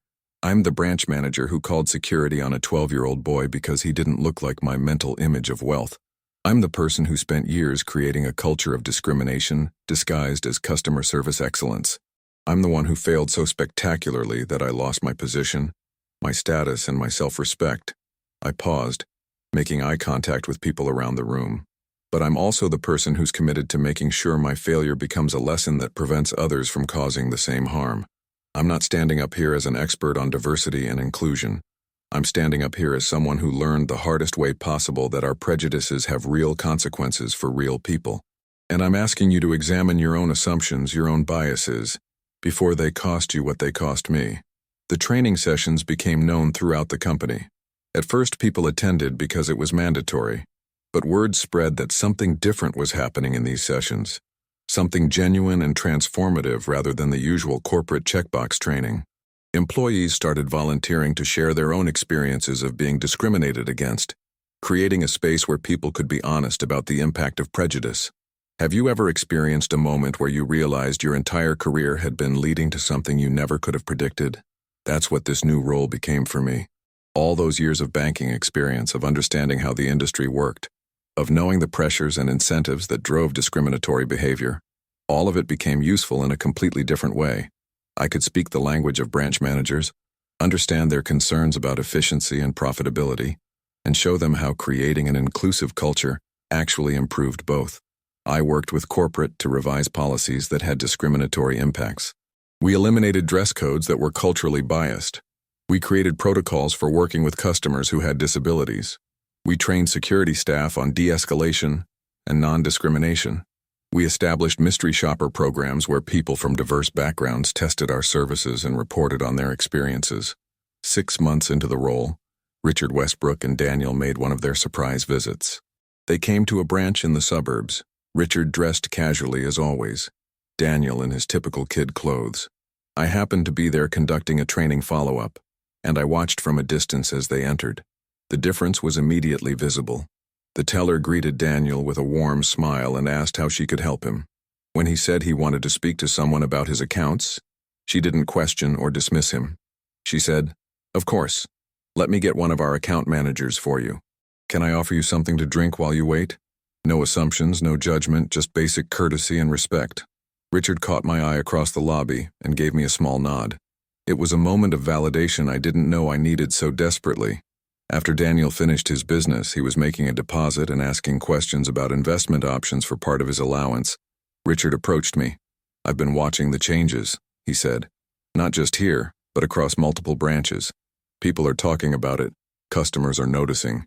I'm the branch manager who called security on a 12-year-old boy because he didn't look like my mental image of wealth. I'm the person who spent years creating a culture of discrimination disguised as customer service excellence. I'm the one who failed so spectacularly that I lost my position, my status, and my self-respect. I paused, making eye contact with people around the room. But I'm also the person who's committed to making sure my failure becomes a lesson that prevents others from causing the same harm. I'm not standing up here as an expert on diversity and inclusion. I'm standing up here as someone who learned the hardest way possible that our prejudices have real consequences for real people. And I'm asking you to examine your own assumptions, your own biases, before they cost you what they cost me. The training sessions became known throughout the company. At first, people attended because it was mandatory, but word spread that something different was happening in these sessions. Something genuine and transformative rather than the usual corporate checkbox training. Employees started volunteering to share their own experiences of being discriminated against, creating a space where people could be honest about the impact of prejudice. Have you ever experienced a moment where you realized your entire career had been leading to something you never could have predicted? That's what this new role became for me. All those years of banking experience, of understanding how the industry worked, of knowing the pressures and incentives that drove discriminatory behavior, all of it became useful in a completely different way. I could speak the language of branch managers, understand their concerns about efficiency and profitability, and show them how creating an inclusive culture actually improved both. I worked with corporate to revise policies that had discriminatory impacts. We eliminated dress codes that were culturally biased, We created protocols for working with customers who had disabilities. We trained security staff on de-escalation and non-discrimination. We established mystery shopper programs where people from diverse backgrounds tested our services and reported on their experiences. 6 months into the role, Richard Westbrook and Daniel made one of their surprise visits. They came to a branch in the suburbs, Richard dressed casually as always, Daniel in his typical kid clothes. I happened to be there conducting a training follow-up, and I watched from a distance as they entered. The difference was immediately visible. The teller greeted Daniel with a warm smile and asked how she could help him. When he said he wanted to speak to someone about his accounts, she didn't question or dismiss him. She said, "Of course. Let me get one of our account managers for you. Can I offer you something to drink while you wait?" No assumptions, no judgment, just basic courtesy and respect. Richard caught my eye across the lobby and gave me a small nod. It was a moment of validation I didn't know I needed so desperately. After Daniel finished his business, he was making a deposit and asking questions about investment options for part of his allowance. Richard approached me. "I've been watching the changes," he said. "Not just here, but across multiple branches. People are talking about it, customers are noticing.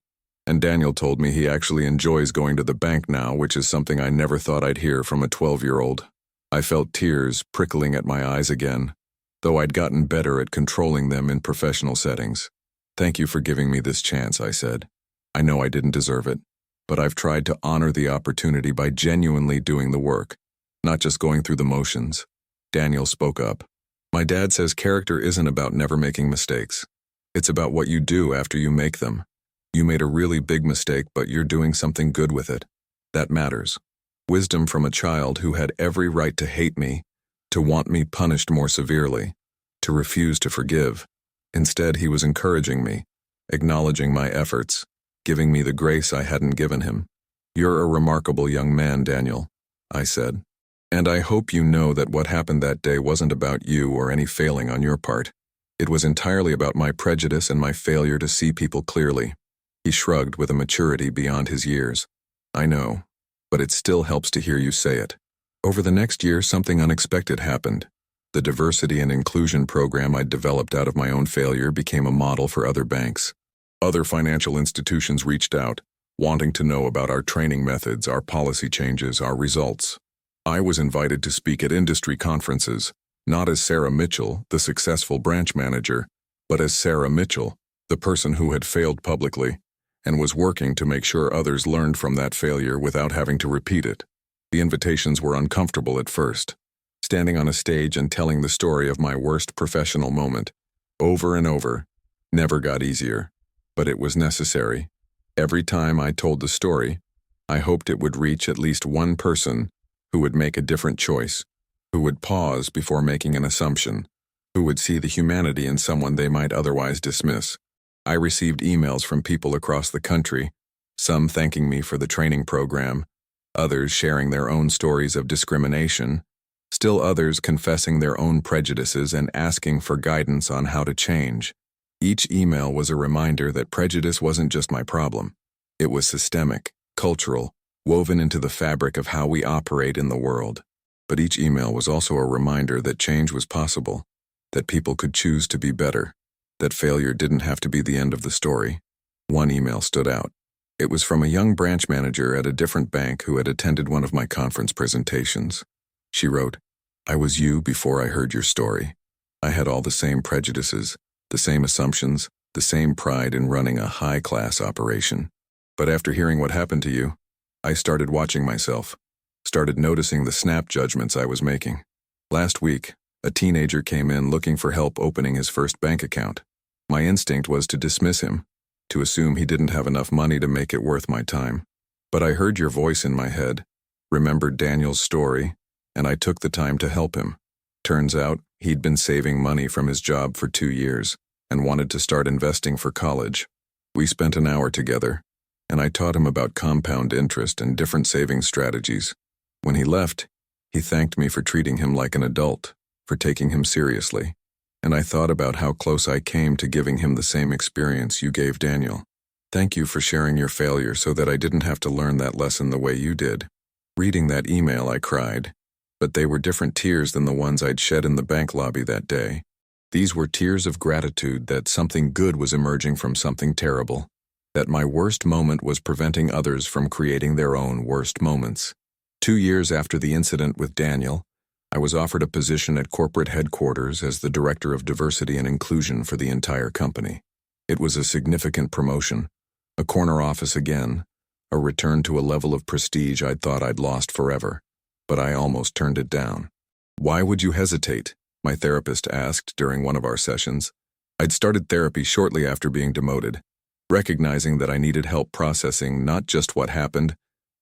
And Daniel told me he actually enjoys going to the bank now, which is something I never thought I'd hear from a 12-year-old. I felt tears prickling at my eyes again, though I'd gotten better at controlling them in professional settings. "Thank you for giving me this chance," I said. "I know I didn't deserve it, but I've tried to honor the opportunity by genuinely doing the work, not just going through the motions." Daniel spoke up. "My dad says character isn't about never making mistakes. It's about what you do after you make them. You made a really big mistake, but you're doing something good with it. That matters." Wisdom from a child who had every right to hate me, to want me punished more severely, to refuse to forgive. Instead, he was encouraging me, acknowledging my efforts, giving me the grace I hadn't given him. "You're a remarkable young man, Daniel," I said. "And I hope you know that what happened that day wasn't about you or any failing on your part. It was entirely about my prejudice and my failure to see people clearly." He shrugged with a maturity beyond his years. "I know, but it still helps to hear you say it." Over the next year, something unexpected happened. The diversity and inclusion program I'd developed out of my own failure became a model for other banks. Other financial institutions reached out, wanting to know about our training methods, our policy changes, our results. I was invited to speak at industry conferences, not as Sarah Mitchell, the successful branch manager, but as Sarah Mitchell, the person who had failed publicly and was working to make sure others learned from that failure without having to repeat it. The invitations were uncomfortable at first. Standing on a stage and telling the story of my worst professional moment, over and over, never got easier, but it was necessary. Every time I told the story, I hoped it would reach at least one person who would make a different choice, who would pause before making an assumption, who would see the humanity in someone they might otherwise dismiss. I received emails from people across the country, some thanking me for the training program, others sharing their own stories of discrimination, still others confessing their own prejudices and asking for guidance on how to change. Each email was a reminder that prejudice wasn't just my problem. It was systemic, cultural, woven into the fabric of how we operate in the world. But each email was also a reminder that change was possible, that people could choose to be better, that failure didn't have to be the end of the story. One email stood out. It was from a young branch manager at a different bank who had attended one of my conference presentations. She wrote, "I was you before I heard your story. I had all the same prejudices, the same assumptions, the same pride in running a high-class operation. But after hearing what happened to you, I started watching myself, started noticing the snap judgments I was making. Last week, a teenager came in looking for help opening his first bank account. My instinct was to dismiss him, to assume he didn't have enough money to make it worth my time. But I heard your voice in my head, remembered Daniel's story, and I took the time to help him. Turns out, he'd been saving money from his job for 2 years and wanted to start investing for college. We spent an hour together, and I taught him about compound interest and different saving strategies. When he left, he thanked me for treating him like an adult, for taking him seriously. And I thought about how close I came to giving him the same experience you gave Daniel. Thank you for sharing your failure so that I didn't have to learn that lesson the way you did." Reading that email, I cried, but they were different tears than the ones I'd shed in the bank lobby that day. These were tears of gratitude that something good was emerging from something terrible, that my worst moment was preventing others from creating their own worst moments. 2 years after the incident with Daniel, I was offered a position at corporate headquarters as the Director of Diversity and Inclusion for the entire company. It was a significant promotion, a corner office again, a return to a level of prestige I'd thought I'd lost forever, but I almost turned it down. "Why would you hesitate?" my therapist asked during one of our sessions. I'd started therapy shortly after being demoted, recognizing that I needed help processing not just what happened,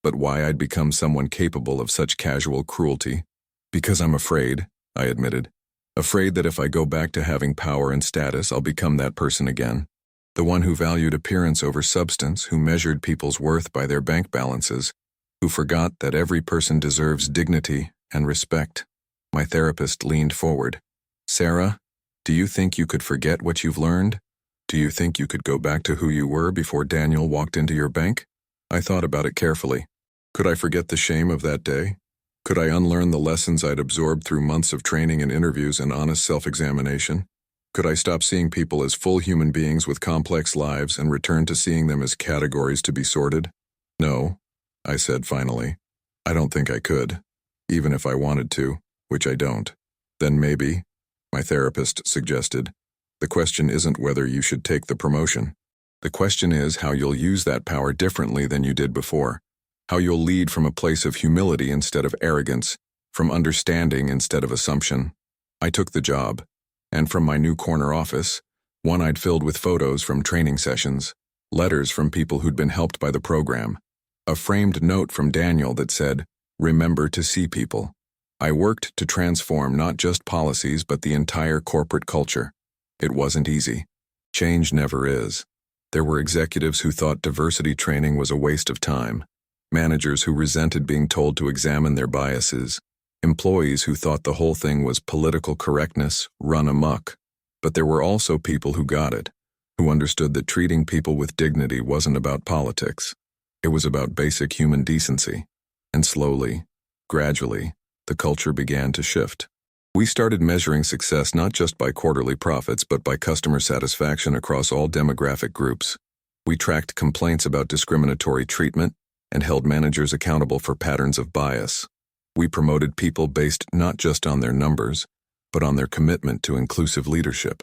but why I'd become someone capable of such casual cruelty. "Because I'm afraid," I admitted. "Afraid that if I go back to having power and status, I'll become that person again. The one who valued appearance over substance, who measured people's worth by their bank balances, who forgot that every person deserves dignity and respect." My therapist leaned forward. "Sarah, do you think you could forget what you've learned? Do you think you could go back to who you were before Daniel walked into your bank?" I thought about it carefully. Could I forget the shame of that day? Could I unlearn the lessons I'd absorbed through months of training and interviews and honest self-examination? Could I stop seeing people as full human beings with complex lives and return to seeing them as categories to be sorted? "No," I said finally. "I don't think I could, even if I wanted to, which I don't." "Then maybe," my therapist suggested, "the question isn't whether you should take the promotion. The question is how you'll use that power differently than you did before. How you'll lead from a place of humility instead of arrogance, from understanding instead of assumption." I took the job, and from my new corner office, one I'd filled with photos from training sessions, letters from people who'd been helped by the program, a framed note from Daniel that said, "Remember to see people." I worked to transform not just policies but the entire corporate culture. It wasn't easy. Change never is. There were executives who thought diversity training was a waste of time, managers who resented being told to examine their biases, employees who thought the whole thing was political correctness run amok. But there were also people who got it, who understood that treating people with dignity wasn't about politics. It was about basic human decency. And slowly, gradually, the culture began to shift. We started measuring success not just by quarterly profits but by customer satisfaction across all demographic groups. We tracked complaints about discriminatory treatment and held managers accountable for patterns of bias. We promoted people based not just on their numbers, but on their commitment to inclusive leadership.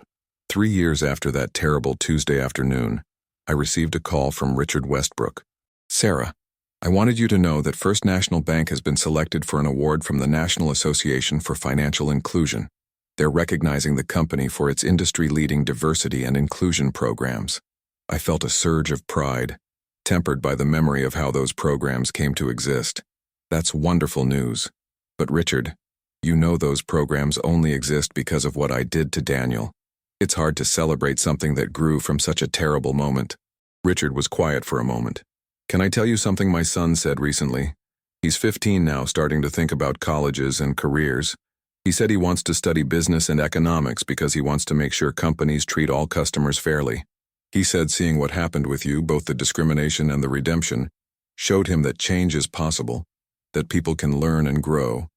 3 years after that terrible Tuesday afternoon, I received a call from Richard Westbrook. "Sarah, I wanted you to know that First National Bank has been selected for an award from the National Association for Financial Inclusion. They're recognizing the company for its industry-leading diversity and inclusion programs." I felt a surge of pride, tempered by the memory of how those programs came to exist. "That's wonderful news. But Richard, you know those programs only exist because of what I did to Daniel. It's hard to celebrate something that grew from such a terrible moment." Richard was quiet for a moment. "Can I tell you something my son said recently? He's 15 now, starting to think about colleges and careers. He said he wants to study business and economics because he wants to make sure companies treat all customers fairly. He said seeing what happened with you, both the discrimination and the redemption, showed him that change is possible, that people can learn and grow,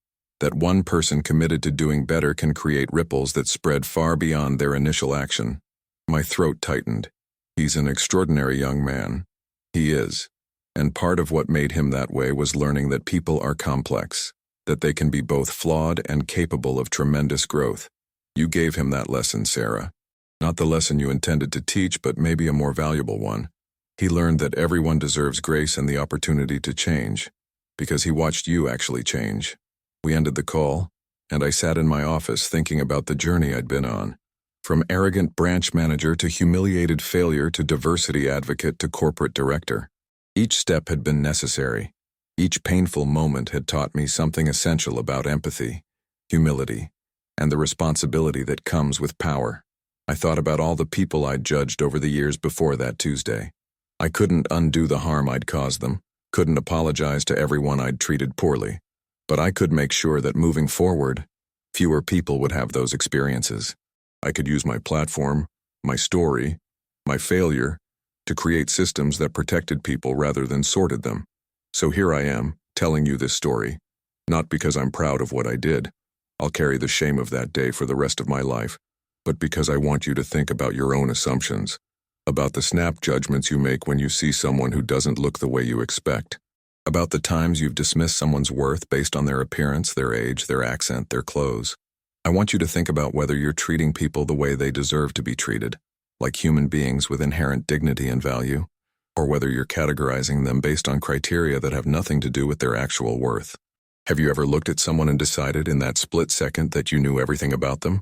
that one person committed to doing better can create ripples that spread far beyond their initial action." My throat tightened. He's an extraordinary young man. He is. And part of what made him that way was learning that people are complex, that they can be both flawed and capable of tremendous growth. You gave him that lesson, Sarah. Not the lesson you intended to teach, but maybe a more valuable one. He learned that everyone deserves grace and the opportunity to change, because he watched you actually change. We ended the call, and I sat in my office thinking about the journey I'd been on. From arrogant branch manager to humiliated failure to diversity advocate to corporate director. Each step had been necessary. Each painful moment had taught me something essential about empathy, humility, and the responsibility that comes with power. I thought about all the people I'd judged over the years before that Tuesday. I couldn't undo the harm I'd caused them, couldn't apologize to everyone I'd treated poorly, but I could make sure that moving forward, fewer people would have those experiences. I could use my platform, my story, my failure, to create systems that protected people rather than sorted them. So here I am, telling you this story, not because I'm proud of what I did. I'll carry the shame of that day for the rest of my life, but because I want you to think about your own assumptions, about the snap judgments you make when you see someone who doesn't look the way you expect, about the times you've dismissed someone's worth based on their appearance, their age, their accent, their clothes. I want you to think about whether you're treating people the way they deserve to be treated, like human beings with inherent dignity and value, or whether you're categorizing them based on criteria that have nothing to do with their actual worth. Have you ever looked at someone and decided in that split second that you knew everything about them?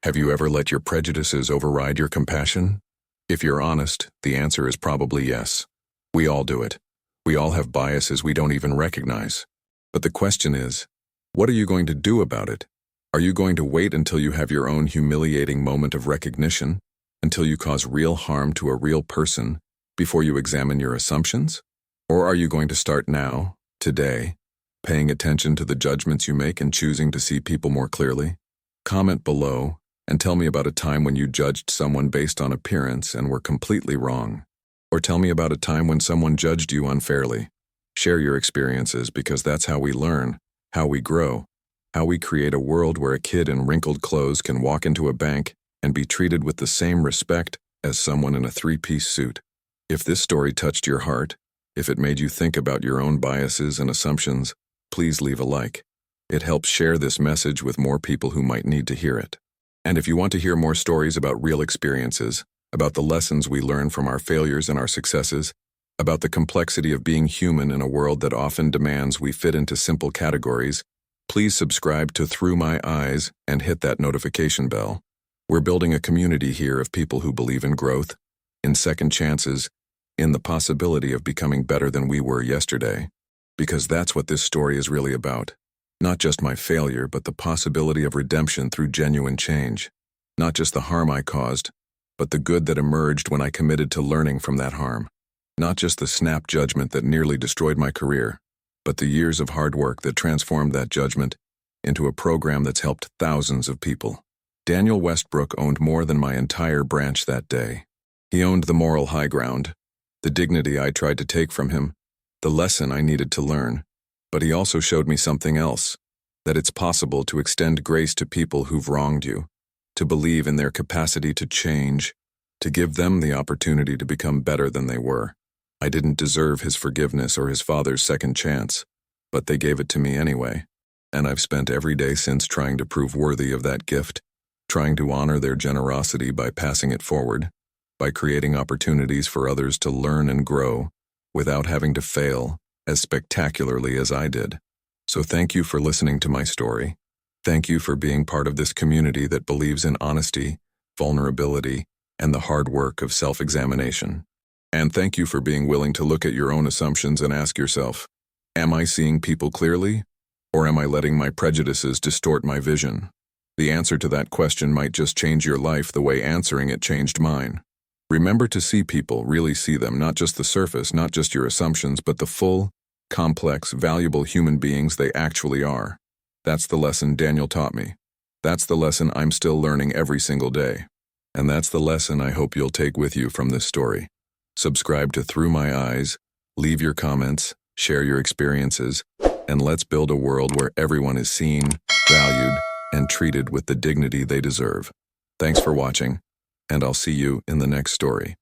Have you ever let your prejudices override your compassion? If you're honest, the answer is probably yes. We all do it. We all have biases we don't even recognize. But the question is, what are you going to do about it? Are you going to wait until you have your own humiliating moment of recognition, until you cause real harm to a real person, before you examine your assumptions? Or are you going to start now, today, paying attention to the judgments you make and choosing to see people more clearly? Comment below and tell me about a time when you judged someone based on appearance and were completely wrong. Or tell me about a time when someone judged you unfairly. Share your experiences because that's how we learn, how we grow, how we create a world where a kid in wrinkled clothes can walk into a bank and be treated with the same respect as someone in a three-piece suit. If this story touched your heart, if it made you think about your own biases and assumptions, please leave a like. It helps share this message with more people who might need to hear it. And if you want to hear more stories about real experiences, about the lessons we learn from our failures and our successes, about the complexity of being human in a world that often demands we fit into simple categories, please subscribe to Through My Eyes and hit that notification bell. We're building a community here of people who believe in growth, in second chances, in the possibility of becoming better than we were yesterday. Because that's what this story is really about. Not just my failure, but the possibility of redemption through genuine change. Not just the harm I caused, but the good that emerged when I committed to learning from that harm. Not just the snap judgment that nearly destroyed my career, but the years of hard work that transformed that judgment into a program that's helped thousands of people. Daniel Westbrook owned more than my entire branch that day. He owned the moral high ground, the dignity I tried to take from him, the lesson I needed to learn. But he also showed me something else, that it's possible to extend grace to people who've wronged you, to believe in their capacity to change, to give them the opportunity to become better than they were. I didn't deserve his forgiveness or his father's second chance, but they gave it to me anyway. And I've spent every day since trying to prove worthy of that gift, trying to honor their generosity by passing it forward, by creating opportunities for others to learn and grow, without having to fail as spectacularly as I did. So thank you for listening to my story. Thank you for being part of this community that believes in honesty, vulnerability, and the hard work of self-examination. And thank you for being willing to look at your own assumptions and ask yourself, am I seeing people clearly, or am I letting my prejudices distort my vision? The answer to that question might just change your life the way answering it changed mine. Remember to see people, really see them, not just the surface, not just your assumptions, but the full, complex, valuable human beings they actually are. That's the lesson Daniel taught me. That's the lesson I'm still learning every single day. And that's the lesson I hope you'll take with you from this story. Subscribe to Through My Eyes, leave your comments, share your experiences, and let's build a world where everyone is seen, valued, and treated with the dignity they deserve. Thanks for watching, and I'll see you in the next story.